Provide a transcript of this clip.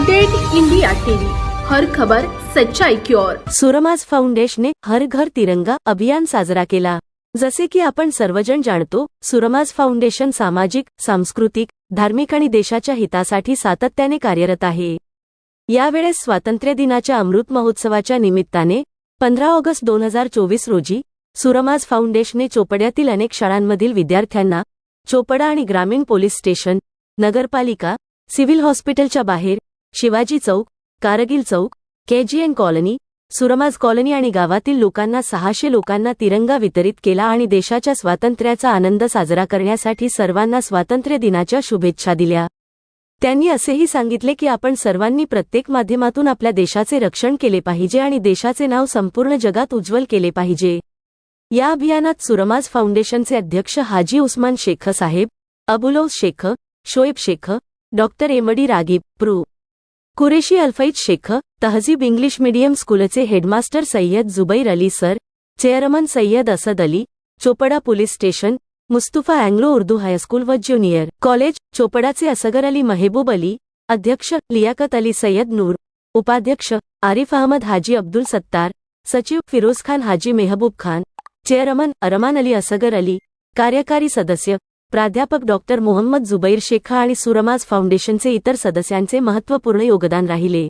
Date India TV, हर खबर सच्चाई की ओर। सुरमाज फाउंडेशनने हर घर तिरंगा अभियान साजरा केला। जसे की आपण सर्वजण जाणतो, सुरमाज फाउंडेशन सामाजिक, सांस्कृतिक, धार्मिक आणि देशाच्या हितासाठी सातत्याने कार्यरत आहे। यावेळेस स्वातंत्र्य दिनाच्या अमृत महोत्सवाच्या निमित्ताने 15 ऑगस्ट 2024 रोजी सुरमाज फाउंडेशनने चोपड्यातील अनेक शाळांमधील विद्यार्थ्यांना चोपडा आणि ग्रामीण पोलीस स्टेशन, नगरपालिका, सिव्हिल हॉस्पिटलच्या बाहेर, शिवाजी चौक, कारगिल चौक, केजीएन कॉलनी, सुरमाज कॉलनी आणि गावातील लोकांना 600 लोकांना तिरंगा वितरित केला आणि देशाच्या स्वातंत्र्याचा आनंद साजरा करण्यासाठी सर्वांना स्वातंत्र्य दिनाच्या शुभेच्छा दिल्या। त्यांनी असेही सांगितले की आपण सर्वांनी प्रत्येक माध्यमातून आपल्या देशाचे रक्षण केले पाहिजे आणि देशाचे नाव संपूर्ण जगात उज्ज्वल केले पाहिजे। या अभियानात सुरमाज फाउंडेशनचे अध्यक्ष हाजी उस्मान शेख साहेब, अबुलौस Shaikh, Shoaib Shaikh, doctor MD Ragib, prof. Qureshi Alfaiz Shaikh, Tahzeeb English medium स्कूलचे headmaster Syed Zubair Ali sir, chairman Syed Asad Ali, Chopda police station, Mustafa Anglo Urdu high school व ज्युनियर कॉलेज, चोपडाचे असगर अली महबूब अली, अध्यक्ष लियाकत अली सय्यद नूर, उपाध्यक्ष आरिफ अहमद हाजी अब्दुल सत्तार, सचिव फिरोज खान हाजी मेहबूब खान, चेअरमन अरमान अली असगर अली, कार्यकारी सदस्य प्राध्यापक डॉक्टर मोहम्मद जुबैर शेख आणि सुरमाज फाउंडेशनचे इतर सदस्यांचे महत्त्वपूर्ण योगदान राहिले।